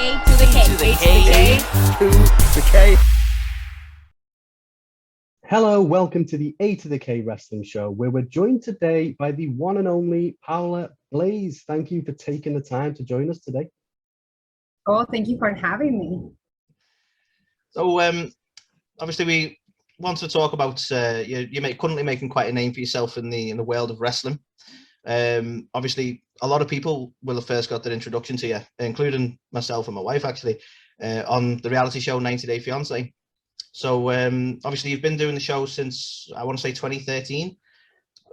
A to the K. To the K. To the K. Hello, welcome to the A to the K Wrestling Show, where we're joined today by the one and only Paola Blaze. Thank you for taking the time to join us today. Oh, thank you for having me. So, obviously, we want to talk about you're currently making quite a name for yourself in the world of wrestling. Obviously, a lot of people will have first got their introduction to you, including myself and my wife, actually, on the reality show 90 Day Fiance. So, obviously, you've been doing the show since, I want to say, 2013.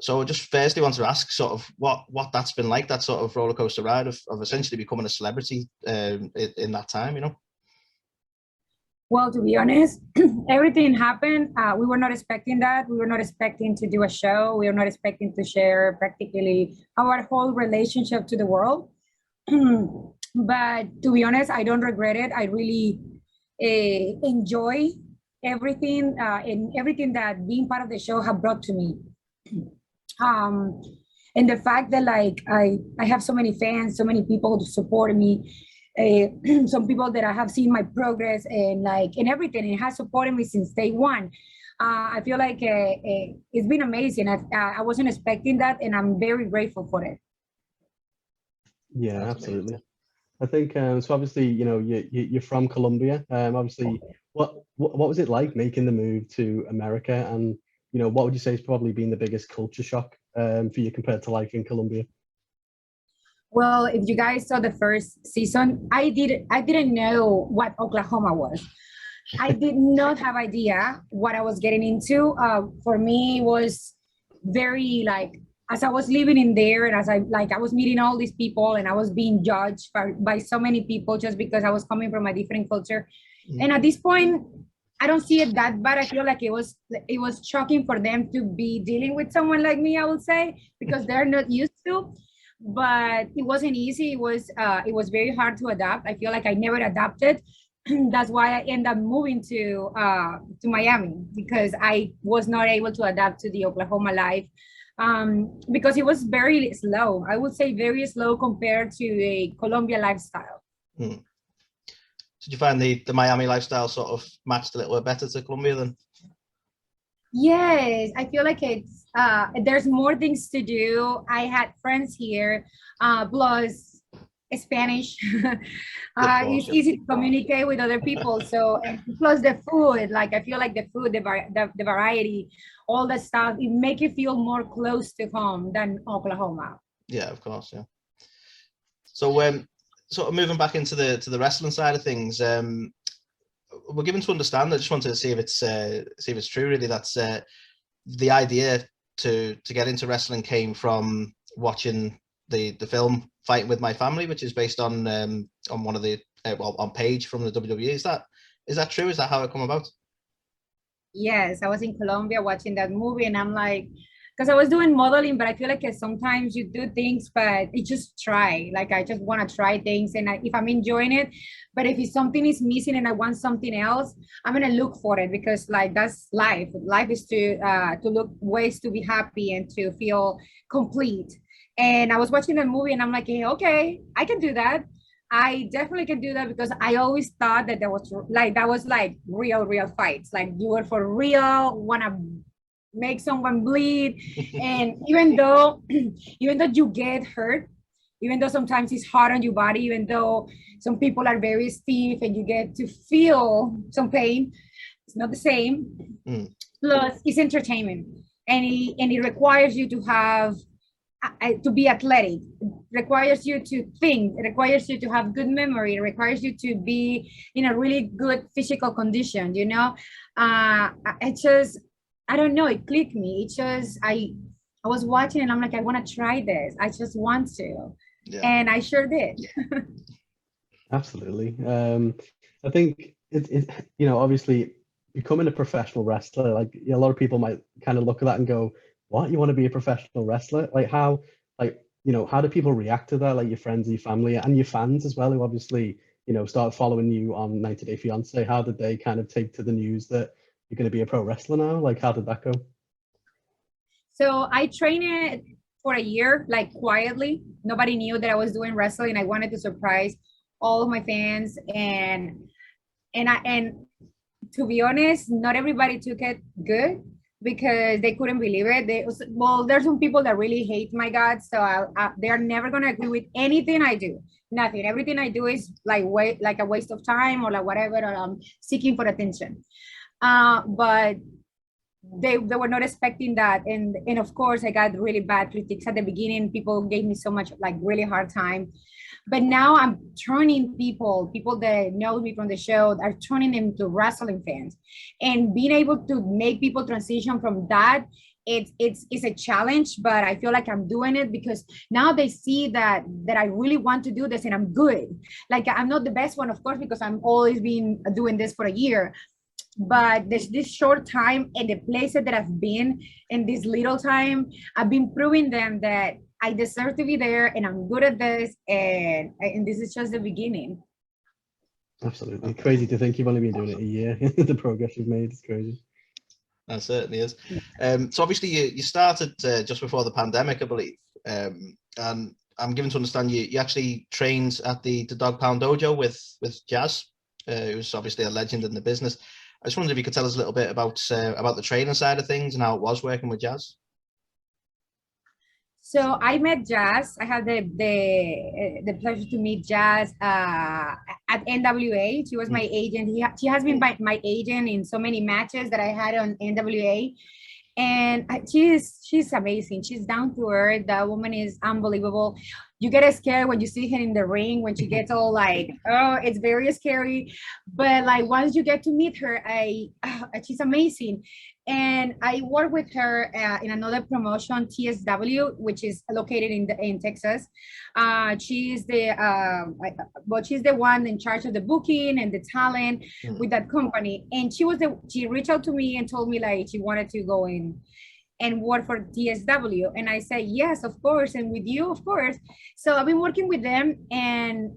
So, just firstly, want to ask sort of what that's been like, that sort of roller coaster ride of essentially becoming a celebrity in that time, you know? Well, to be honest, everything happened. We were not expecting that. We were not expecting to do a show. We were not expecting to share practically our whole relationship to the world. But to be honest, I don't regret it. I really enjoy everything and everything that being part of the show have brought to me. And the fact that like I have so many fans, so many people to support me, some people that I have seen my progress and everything, and has supported me since day one. I feel like it's been amazing. I wasn't expecting that, and I'm very grateful for it. Yeah, absolutely. I think so. Obviously, you know, you're from Colombia. Obviously, what was it like making the move to America, and you know, what would you say has probably been the biggest culture shock for you compared to life in Colombia? Well, if you guys saw the first season, I didn't know what Oklahoma was. I did not have idea what I was getting into. For me, it was very like, as I was living in there, and as I was meeting all these people, and I was being judged by so many people just because I was coming from a different culture. And at this point, I don't see it that bad. I feel like it was shocking for them to be dealing with someone like me, I would say, because they're not used to. But it wasn't easy. It was very hard to adapt. I feel like I never adapted. That's why I ended up moving to Miami, because I was not able to adapt to the Oklahoma life, because it was very slow. I would say very slow compared to a Colombia lifestyle. Did you find the Miami lifestyle sort of matched a little bit better to Colombia then? Yes, I feel like it's there's more things to do. I had friends here, plus Spanish. It's easy to communicate with other people. So, and plus the food, like I feel like the food, the variety, all the stuff, it make you feel more close to home than Oklahoma. Yeah, of course, yeah. So, sort of moving back into the wrestling side of things, we're given to understand. I just wanted to see if it's true. Really, that's the idea to get into wrestling came from watching the film Fighting with My Family, which is based on one of the on Paige from the WWE. Is that true? Is that how it come about? Yes, I was in Colombia watching that movie, and I'm like, because I was doing modeling, but I feel like sometimes you do things, but you just try. Like I just want to try things, and if I'm enjoying it, but if something is missing and I want something else, I'm gonna look for it, because like that's life. Life is to look ways to be happy and to feel complete. And I was watching that movie, and I'm like, hey, okay, I can do that. I definitely can do that, because I always thought that that was like real fights. Like you were for real, wanna make someone bleed. And even though you get hurt, even though sometimes it's hard on your body, even though some people are very stiff and you get to feel some pain, it's not the same. Plus it's entertainment, and it requires you to have to be athletic. It requires you to think. It requires you to have good memory. It requires you to be in a really good physical condition, you know. I don't know, it clicked me. I was watching, and I'm like, I want to try this. I just want to. Yeah. And I sure did. Absolutely. I think it you know, obviously becoming a professional wrestler, like a lot of people might kind of look at that and go, what, you want to be a professional wrestler? Like how, like, you know, how do people react to that? Like your friends, your family, and your fans as well, who obviously, you know, start following you on 90 Day Fiance. How did they kind of take to the news that you're going to be a pro wrestler now? Like, how did that go? So I trained it for a year, like quietly. Nobody knew that I was doing wrestling. I wanted to surprise all of my fans, and to be honest, not everybody took it good because they couldn't believe it. Well, there's some people that really hate my guts, so they're never gonna agree with anything I do. Nothing. Everything I do is like a waste of time or like whatever, or I'm seeking for attention. But they were not expecting that, and of course I got really bad critiques at the beginning. People gave me so much like really hard time, but now I'm turning people that know me from the show are turning them to wrestling fans, and being able to make people transition from that, it's a challenge, but I feel like I'm doing it because now they see that I really want to do this and I'm good. Like I'm not the best one, of course, because I'm always been doing this for a year, but this short time and the places that I've been in this little time, I've been proving them that I deserve to be there and I'm good at this, and this is just the beginning. Absolutely crazy to think you've only been doing it a year. The progress you've made is crazy. That certainly is. So obviously you started just before the pandemic, I believe, and I'm given to understand you actually trained at the Dog Pound Dojo with Jazz, who's obviously a legend in the business. I just wondered if you could tell us a little bit about the training side of things and how it was working with Jazz. So I met Jazz. I had the pleasure to meet Jazz at NWA. She was my agent. She has been my agent in so many matches that I had on NWA. And she's amazing. She's down to earth. That woman is unbelievable. You get scared when you see her in the ring, when she gets all like, oh, it's very scary. But like once you get to meet her, she's amazing. And I work with her in another promotion, TSW, which is located in Texas. She's the one in charge of the booking and the talent with that company. And she reached out to me and told me like she wanted to go in and work for TSW. And I said, yes, of course. And with you, of course. So I've been working with them, and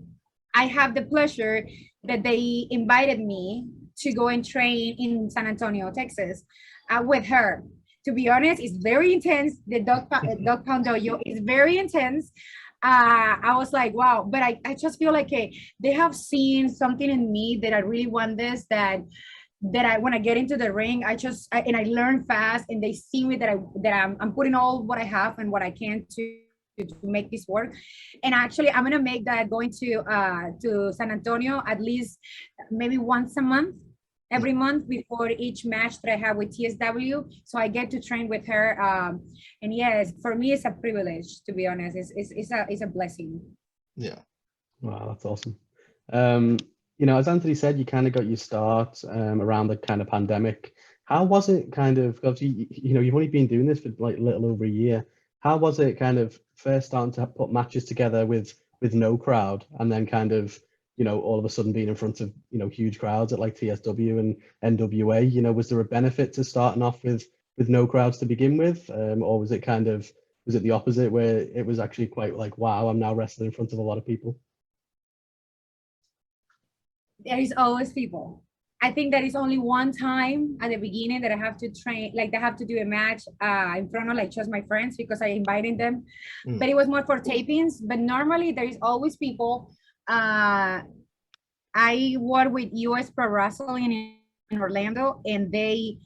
I have the pleasure that they invited me to go and train in San Antonio, Texas, with her. To be honest, it's very intense. The Dog Pound Dojo is very intense. I was like, wow, but I just feel like they have seen something in me that I really want this, that I when I get into the ring, and I learn fast, and they see me that I'm putting all what I have and what I can to make this work. And actually I'm gonna make that going to San Antonio at least maybe once a month, every month before each match that I have with TSW. So I get to train with her. And yes, for me, it's a privilege, to be honest. It's a blessing. Yeah. Wow, that's awesome. You know, as Anthony said, you kind of got your start around the kind of pandemic. How was it kind of, obviously, you know, you've only been doing this for like a little over a year. How was it kind of first starting to put matches together with no crowd, and then kind of, you know, all of a sudden being in front of, you know, huge crowds at like TSW and NWA? You know, was there a benefit to starting off with no crowds to begin with? Or was it the opposite, where it was actually quite like, wow, I'm now wrestling in front of a lot of people? There is always people. I think there is only one time at the beginning that I have to train, like I have to do a match in front of like just my friends because I invited them, but it was more for tapings. But normally there is always people. I work with US Pro Wrestling in Orlando, and they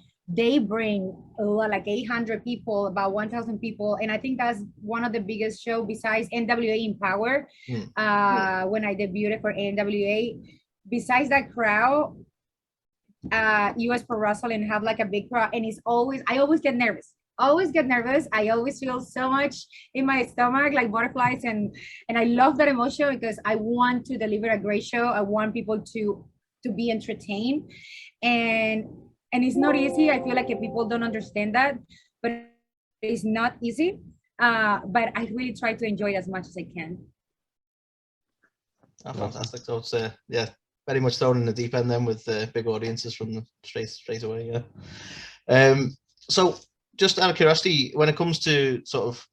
bring like 800 people, about 1,000 people, and I think that's one of the biggest show besides NWA Empowerrr. When I debuted for NWA, besides that crowd, US Pro Wrestling have like a big crowd, and I always get nervous. I always feel so much in my stomach, like butterflies, and I love that emotion because I want to deliver a great show. I want people to be entertained, and it's not easy. I feel like people don't understand that, but it's not easy. But I really try to enjoy it as much as I can. Oh, fantastic. So it's yeah, very much thrown in the deep end then with big audiences from the straight away. Yeah. So just out of curiosity, when it comes to sort of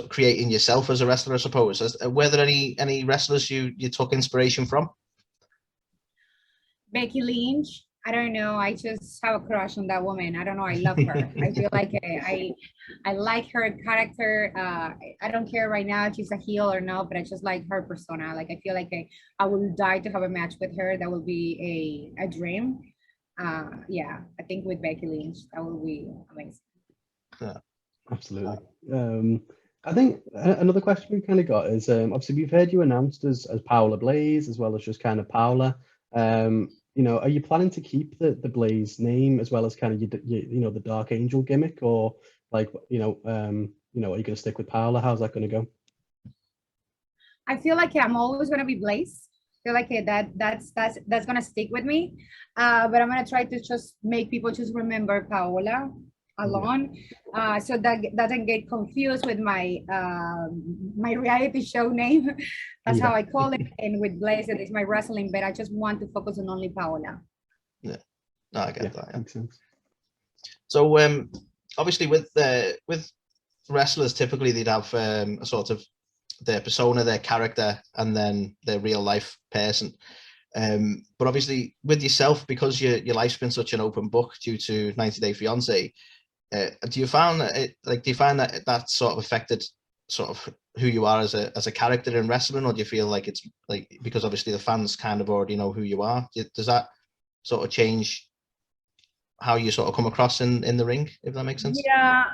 creating yourself as a wrestler, I suppose, were there any wrestlers you took inspiration from? Becky Lynch, I don't know. I just have a crush on that woman. I don't know. I love her. I feel like I like her character. I don't care right now if she's a heel or not, but I just like her persona. Like I feel like I will die to have a match with her. That would be a dream. Yeah, I think with Becky Lynch, that would be amazing. Yeah. Absolutely. I think another question we kind of got is obviously we've heard you announced as Paola Blaze as well as just kind of Paola. You know, are you planning to keep the Blaze name as well as kind of you know, the Dark Angel gimmick, or like you know, are you going to stick with Paola? How's that going to go? I feel like I'm always gonna be Blaze. I feel like that's gonna stick with me. But I'm gonna try to just make people just remember Paola alone, so that doesn't get confused with my reality show name. That's how I call it. And with Blaze, it is my wrestling. But I just want to focus on only Paola. Yeah, no, I get that. Yeah. Makes sense. So obviously with wrestlers, typically they'd have a sort of their persona, their character, and then their real life person. But obviously with yourself, because your life's been such an open book due to 90 Day Fiance, do you find that that sort of affected sort of who you are as a character in wrestling, or do you feel like it's like, because obviously the fans kind of already know who you are, does that sort of change how you sort of come across in the ring, if that makes sense? Yeah,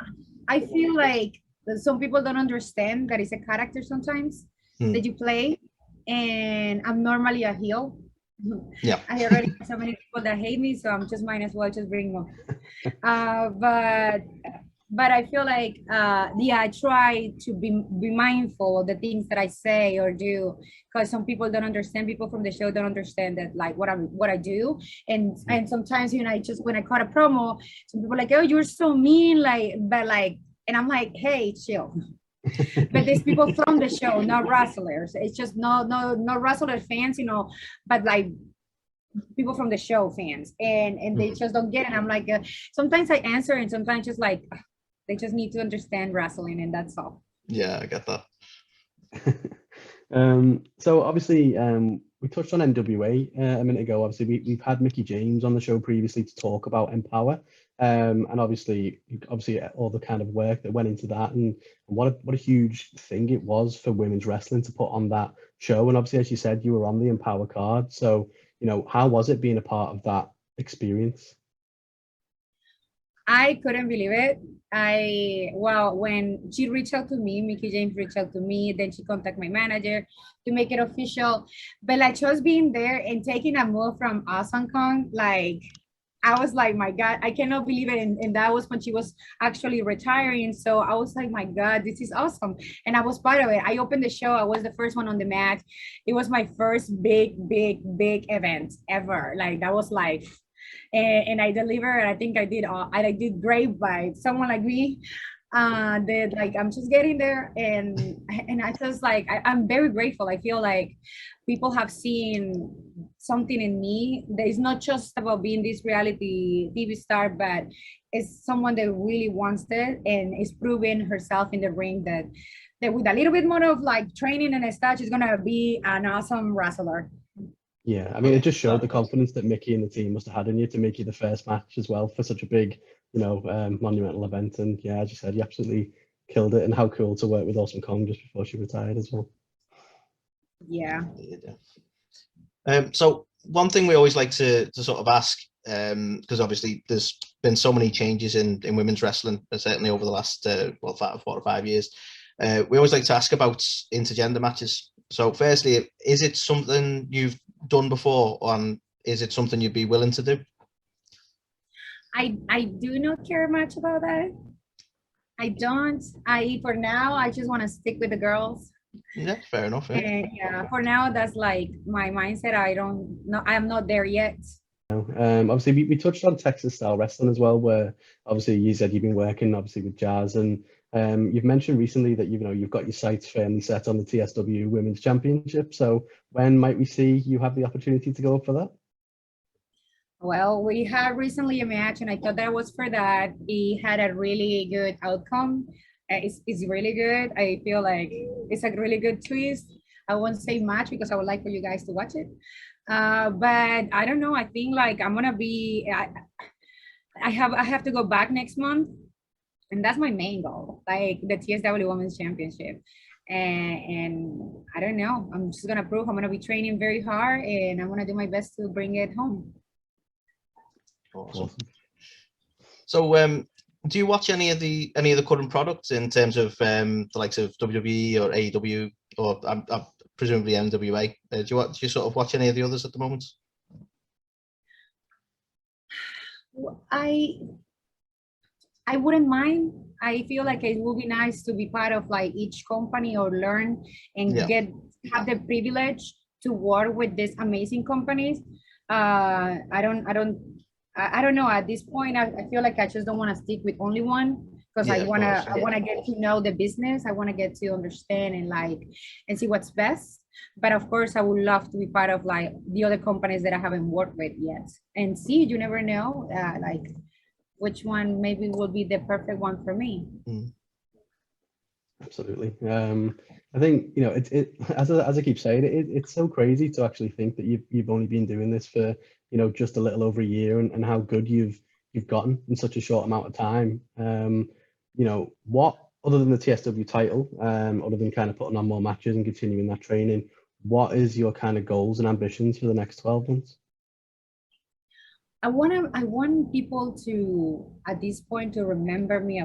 I feel like some people don't understand that it's a character sometimes that you play, and I'm normally a heel. Yeah. I already have so many people that hate me, so I'm just might as well just bring them. But I feel like yeah, I try to be mindful of the things that I say or do, because some people don't understand. People from the show don't understand that, like what I do, and sometimes, you know, I just, when I cut a promo, some people are like, oh, you're so mean, like, but like, and I'm like, hey, chill. But there's people from the show, not wrestlers. It's just no wrestler fans, you know, but like people from the show fans, and they just don't get it. I'm like, sometimes I answer, and sometimes just like they just need to understand wrestling, and that's all. Yeah, I get that. So obviously we touched on NWA a minute ago. Obviously we've had Mickie James on the show previously to talk about Empowerrr, and obviously all the kind of work that went into that, and what a huge thing it was for women's wrestling to put on that show. And obviously, as you said, you were on the Empowerrr card, so you know, how was it being a part of that experience? I couldn't believe it. Well, when she reached out to me, Mickie James reached out to me, then she contacted my manager to make it official. But like, just being there and taking a move from Awesome Kong, like, I was like, my God, I cannot believe it. And that was when she was actually retiring. So I was like, my God, this is awesome. And I was part of it. I opened the show. I was the first one on the mat. It was my first big event ever. Like, that was life. And I delivered. I think I did great by someone like me. That, like, I'm just getting there, and I just like, I'm very grateful. I feel like people have seen something in me that is not just about being this reality TV star, but it's someone that really wants it and is proving herself in the ring, that with a little bit more of like training and stuff, she's gonna be an awesome wrestler. Yeah, I mean, it just showed the confidence that Mickie and the team must have had in you to make you the first match as well for such a big, you know, monumental event. And yeah, as you said, you absolutely killed it. And how cool to work with Awesome Kong just before she retired as well. Yeah. So one thing we always like to sort of ask, because obviously there's been so many changes in women's wrestling, certainly over the last 4 or 5 years. We always like to ask about intergender matches. So firstly, is it something you've done before, and is it something you'd be willing to do? I do not care much about that. I don't. For now, I just want to stick with the girls. Yeah, fair enough. Yeah. And yeah, for now, that's like my mindset. I'm not there yet. Obviously we touched on Texas style wrestling as well, where obviously you said you've been working obviously with Jazz, and you've mentioned recently that you've got your sights firmly set on the TSW Women's Championship. So when might we see you have the opportunity to go up for that? Well, we had recently a match, and I thought that was for that. It had a really good outcome. It's really good. I feel like it's a really good twist. I won't say much because I would like for you guys to watch it. But I don't know. I think like I'm gonna be. I have to go back next month, and that's my main goal, like the TSW Women's Championship. And I don't know. I'm just gonna prove I'm gonna be training very hard, and I'm gonna do my best to bring it home. Awesome. So, do you watch any of the current products in terms of the likes of WWE or AEW or presumably NWA? Do you sort of watch any of the others at the moment? I wouldn't mind. I feel like it would be nice to be part of like each company or learn and have the privilege to work with these amazing companies. I don't know. At this point, I feel like I just don't want to stick with only one because I wanna get to know the business. I want to get to understand and see what's best. But of course, I would love to be part of like the other companies that I haven't worked with yet. And see, you never know, like which one maybe will be the perfect one for me. Absolutely. I think, you know, as I keep saying, it's so crazy to actually think that you've only been doing this for, you know, just a little over a year, and how good you've gotten in such a short amount of time. You know, what, other than the TSW title, other than kind of putting on more matches and continuing that training, what is your kind of goals and ambitions for the next 12 months? I want people to, at this point, to remember me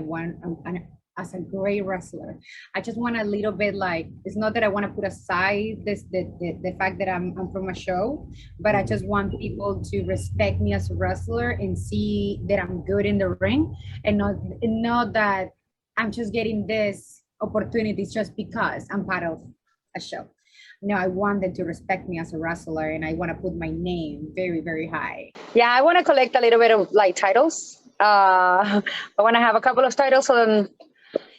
as a great wrestler. I just want a little bit like, it's not that I want to put aside the fact that I'm from a show, but I just want people to respect me as a wrestler and see that I'm good in the ring, and not that I'm just getting this opportunities just because I'm part of a show. No, I want them to respect me as a wrestler, and I want to put my name very, very high. Yeah, I want to collect a little bit of like titles. I want to have a couple of titles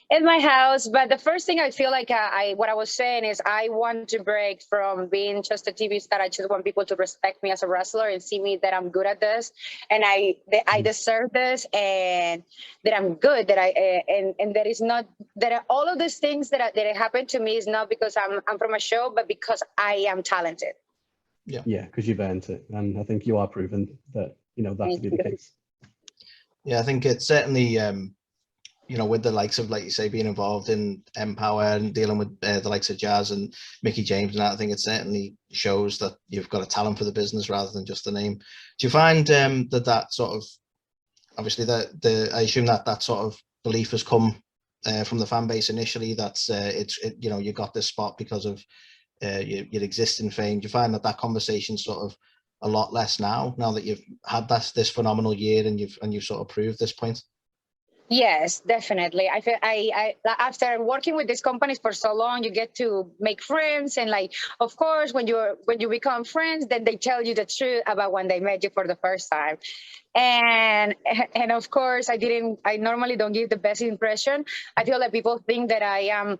in my house. But the first thing I feel like what I was saying is I want to break from being just a TV star. I just want people to respect me as a wrestler and see me that I'm good at this, and I deserve this, and that I'm good. That and that is not that all of these things that happened to me is not because I'm from a show, but because I am talented. Yeah, because you've earned it, and I think you are proven that, you know, that to be the case. Yeah, I think it's certainly you know, with the likes of, like you say, being involved in Empowerrr and dealing with the likes of Jazz and Mickey James and that, I think it certainly shows that you've got a talent for the business rather than just the name. Do you find that sort of, obviously I assume that sort of belief has come from the fan base initially, that you know, you got this spot because of your existing fame? Do you find that conversation's sort of a lot less now that you've had this phenomenal year and you've sort of proved this point? Yes, definitely. I feel I after working with these companies for so long, you get to make friends, and like, of course, when you become friends, then they tell you the truth about when they met you for the first time. And of course, I normally don't give the best impression. I feel like people think that I'm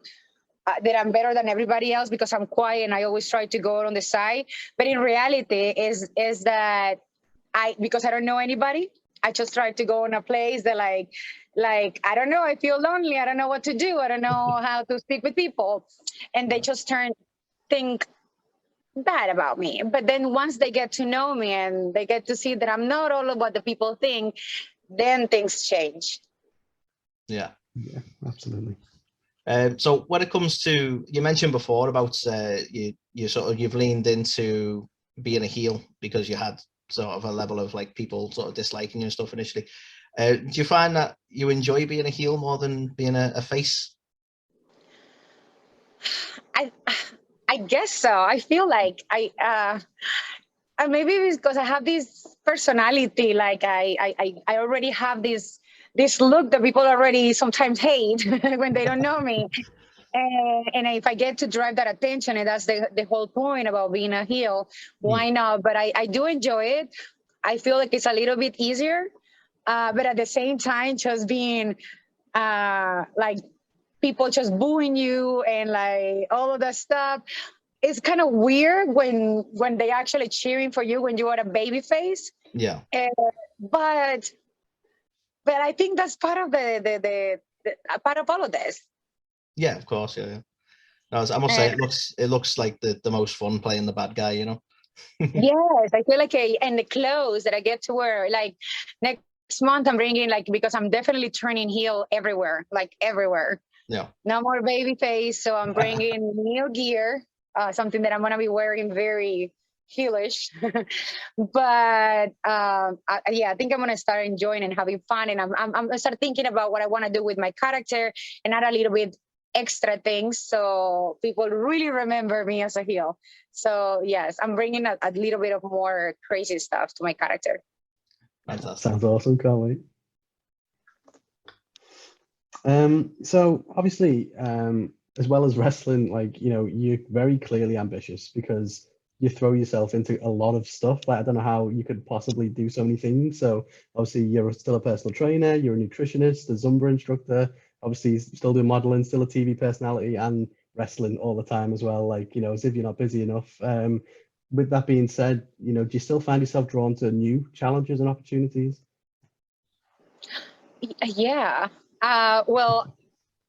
better than everybody else because I'm quiet and I always try to go on the side. But in reality, is that because I don't know anybody, I just try to go in a place that like, I don't know, I feel lonely. I don't know what to do. I don't know how to speak with people. And they just think bad about me. But then once they get to know me and they get to see that I'm not all of what the people think, then things change. Yeah, absolutely. So when it comes to, you mentioned before about you've leaned into being a heel because you had sort of a level of like people sort of disliking you and stuff initially. Do you find that you enjoy being a heel more than being a face? I guess so. I feel like maybe it's because I have this personality. Like I already have this look that people already sometimes hate when they don't know me. And if I get to drive that attention, and that's the whole point about being a heel, why not? But I do enjoy it. I feel like it's a little bit easier. But at the same time, just being like people just booing you and like all of that stuff, it's kind of weird when they actually cheering for you when you are a baby face. Yeah. But I think that's part of the part of all of this. Yeah, of course. Yeah. I must say it looks like the most fun playing the bad guy, you know. Yes, I feel like and the clothes that I get to wear, like next month I'm bringing, like, because I'm definitely turning heel everywhere, like everywhere. Yeah. No more baby face, so I'm bringing new gear, something that I'm gonna be wearing very heelish. But yeah, I think I'm gonna start enjoying and having fun, and I'm gonna start thinking about what I want to do with my character and add a little bit extra things so people really remember me as a heel. So yes, I'm bringing a little bit of more crazy stuff to my character. Fantastic. Sounds awesome. Can't wait. So obviously, as well as wrestling, like, you know, you're very clearly ambitious because you throw yourself into a lot of stuff. Like, I don't know how you could possibly do so many things. So obviously you're still a personal trainer, you're a nutritionist, a Zumba instructor, obviously still doing modeling, still a TV personality, and wrestling all the time as well. Like, you know, as if you're not busy enough. With that being said, you know, do you still find yourself drawn to new challenges and opportunities? Yeah. Well,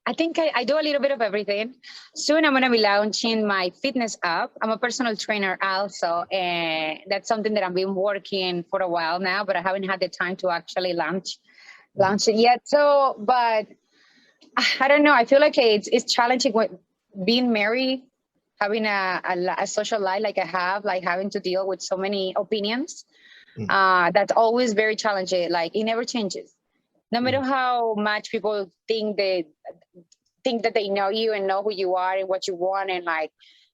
I think I do a little bit of everything. Soon I'm going to be launching my fitness app. I'm a personal trainer also, and that's something that I've been working for a while now, but I haven't had the time to actually launch it yet. So, but I don't know. I feel like it's challenging with being married, having a social life like I have, like having to deal with so many opinions. That's always very challenging. Like, it never changes. No matter how much people think that they know you and know who you are and what you want, and like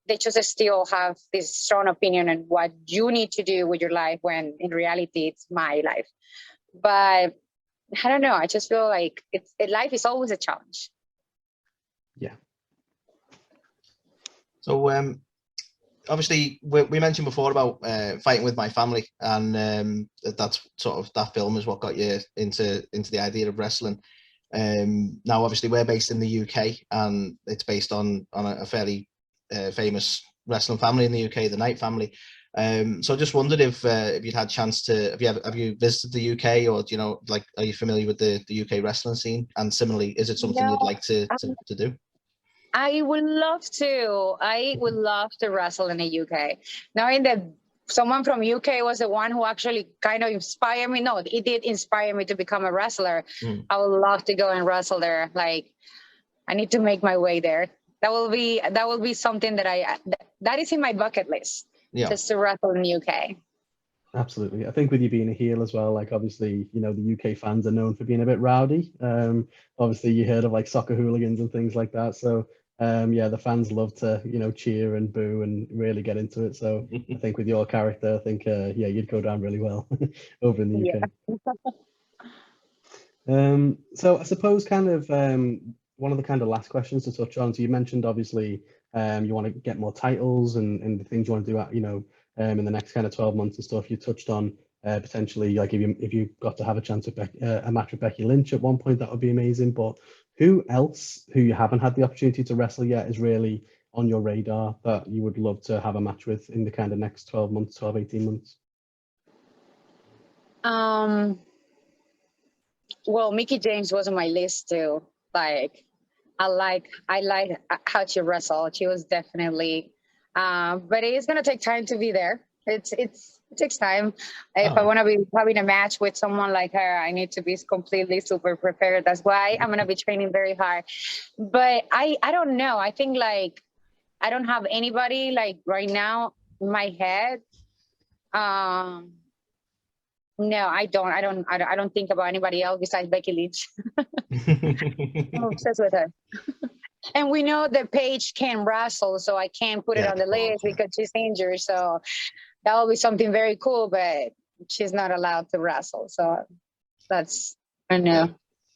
they just still have this strong opinion on what you need to do with your life, when in reality it's my life. But I don't know, I just feel like life is always a challenge. Yeah. So obviously we mentioned before about fighting with my family, and that's sort of, that film is what got you into the idea of wrestling. Now obviously we're based in the UK, and it's based on a fairly famous wrestling family in the UK, the Knight family. So I just wondered if you'd had a chance to, have you visited the UK, or do you know, like, are you familiar with the UK wrestling scene? And similarly, is it something you'd like to do? I would love to. I would love to wrestle in the UK. Knowing that someone from UK was the one who actually kind of inspired me. No, it did inspire me to become a wrestler. I would love to go and wrestle there. Like, I need to make my way there. That will be something that is in my bucket list. Yeah. Just to wrestle in the UK. Absolutely. I think with you being a heel as well, like, obviously, you know, the UK fans are known for being a bit rowdy. Obviously you heard of like soccer hooligans and things like that. So yeah, the fans love to, you know, cheer and boo and really get into it. So I think with your character, I think yeah, you'd go down really well over in the UK. So I suppose kind of one of the kind of last questions to touch on. So you mentioned obviously you want to get more titles and the things you want to do, you know, in the next kind of 12 months and stuff. You touched on potentially, like, if you got to have a chance with a match with Becky Lynch at one point, that would be amazing. But who else who you haven't had the opportunity to wrestle yet is really on your radar that you would love to have a match with in the kind of next 12 months, 12, 18 months? Well, Mickey James was on my list too. Like, I like how she wrestled. She was definitely, but it's gonna take time to be there. It takes time. If I want to be having a match with someone like her, I need to be completely super prepared. That's why I'm gonna be training very hard. But I don't know. I think, like, I don't have anybody like right now in my head. No, I don't think about anybody else besides Becky Lynch. I'm obsessed with her. And we know that Paige can wrestle, so I can't put it on the list because she's injured. So that will be something very cool, but she's not allowed to wrestle. So that's, I know. Yeah.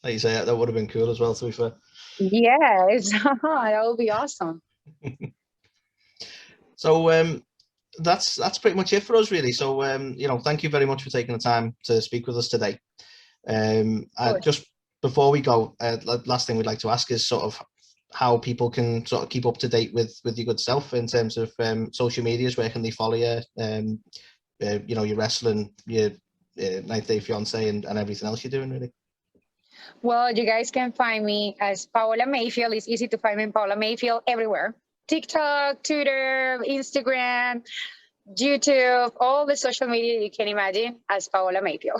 Like you say, that would have been cool as well, to be fair. Yeah, that would be awesome. So that's pretty much it for us, really. So you know, thank you very much for taking the time to speak with us today. Just before we go, last thing we'd like to ask is sort of how people can sort of keep up to date with your good self in terms of social medias. Where can they follow you? You know, your wrestling, your 9th Day Fiance, and everything else you're doing, really. Well, you guys can find me as Paola Mayfield. It's easy to find me in Paola Mayfield everywhere. TikTok, Twitter, Instagram, YouTube, all the social media you can imagine as Paola Maypio.